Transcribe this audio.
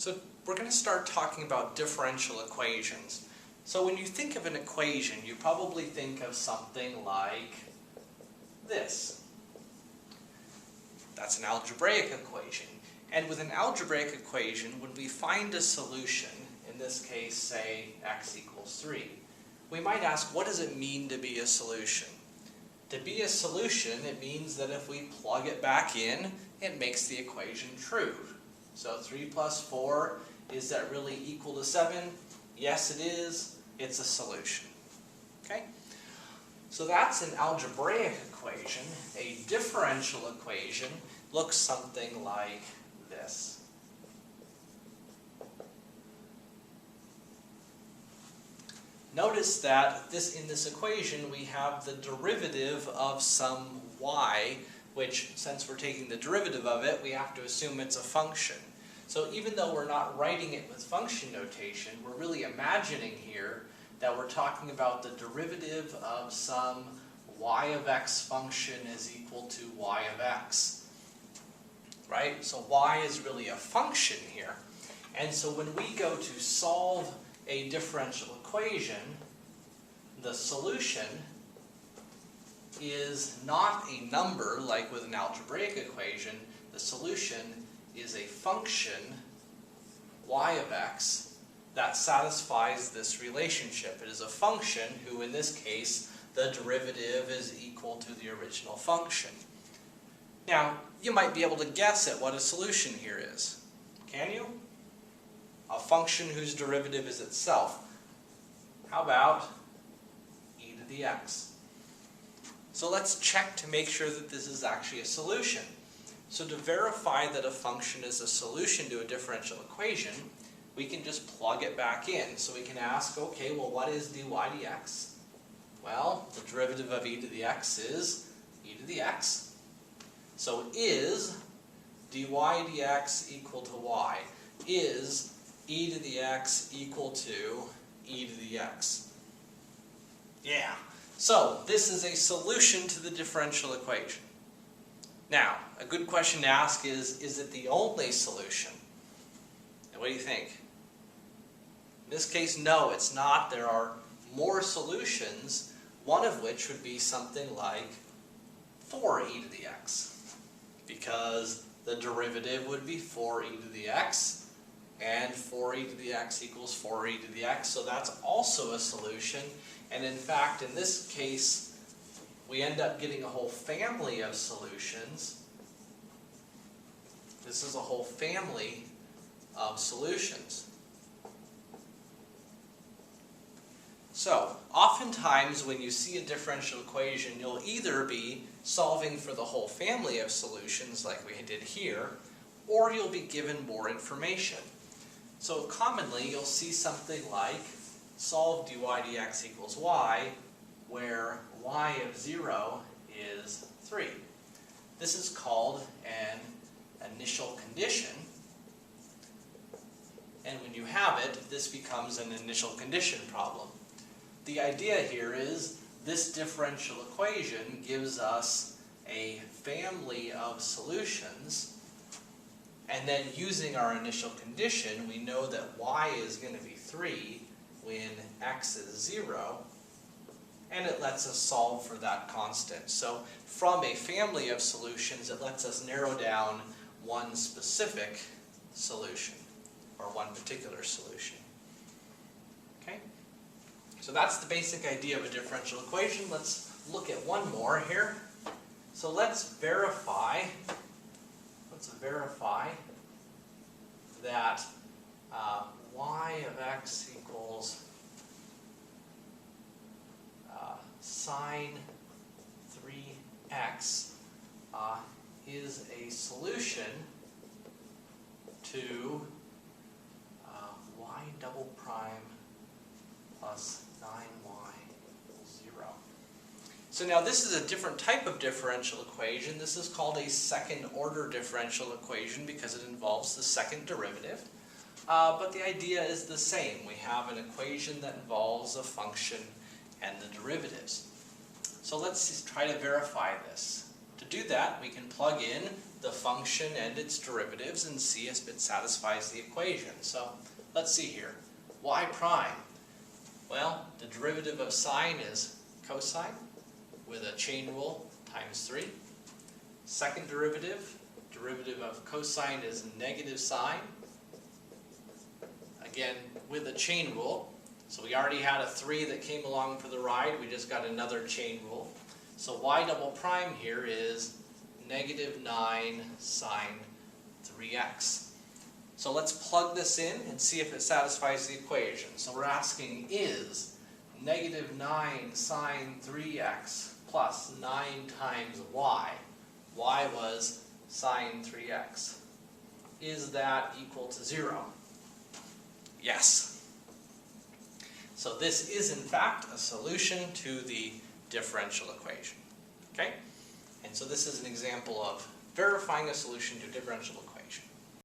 So we're going to start talking about differential equations. So when you think of an equation, you probably think of something like this. That's an algebraic equation. And with an algebraic equation, when we find a solution, in this case, say x equals 3, we might ask, what does it mean to be a solution? To be a solution, it means that if we plug it back in, it makes the equation true. So 3 plus 4, is that really equal to 7? Yes, it is. It's a solution. Okay? So that's an algebraic equation. A differential equation looks something like this. Notice that in this equation we have the derivative of some y, which, since we're taking the derivative of it, we have to assume it's a function. So even though we're not writing it with function notation, we're really imagining here that we're talking about the derivative of some y of x function is equal to y of x. Right? So y is really a function here. And so when we go to solve a differential equation, the solution is not a number like with an algebraic equation. The solution is a function, y of x, that satisfies this relationship. It is a function who, in this case, the derivative is equal to the original function. Now, you might be able to guess at what a solution here is. Can you? A function whose derivative is itself. How about e to the x? So let's check to make sure that this is actually a solution. So to verify that a function is a solution to a differential equation, we can just plug it back in. So we can ask, okay, well, what is dy dx? Well, the derivative of e to the x is e to the x. So is dy dx equal to y? Is e to the x equal to e to the x? Yeah. So this is a solution to the differential equation. Now, a good question to ask is it the only solution? And what do you think? In this case, no, it's not. There are more solutions, one of which would be something like 4e to the x, because the derivative would be 4e to the x, and 4e to the x equals 4e to the x, so that's also a solution. And in fact, in this case, we end up getting a whole family of solutions. This is a whole family of solutions. So, oftentimes when you see a differential equation, you'll either be solving for the whole family of solutions like we did here, or you'll be given more information. So commonly, you'll see something like solve dy dx equals y, where y of 0 is 3. This is called an initial condition. And when you have it, this becomes an initial condition problem. The idea here is this differential equation gives us a family of solutions, and then using our initial condition, we know that y is going to be 3 when x is 0, and it lets us solve for that constant. So from a family of solutions, it lets us narrow down one specific solution, or one particular solution. Okay? So that's the basic idea of a differential equation. Let's look at one more here. So let's verify that y of x equals sine 3x is a solution to y double prime plus 9y equals 0. So now this is a different type of differential equation. This is called a second order differential equation because it involves the second derivative. But the idea is the same. We have an equation that involves a function and the derivatives. So let's try to verify this. To do that, we can plug in the function and its derivatives and see if it satisfies the equation. So let's see here. Y prime. Well, the derivative of sine is cosine with a chain rule times 3. Second derivative of cosine is negative sine. Again, with a chain rule. So we already had a 3 that came along for the ride. We just got another chain rule. So y double prime here is negative 9 sine 3x. So let's plug this in and see if it satisfies the equation. So we're asking, is negative 9 sine 3x plus 9 times y, y was sine 3x, is that equal to 0? Yes. So this is in fact a solution to the differential equation. Okay? And so this is an example of verifying a solution to a differential equation.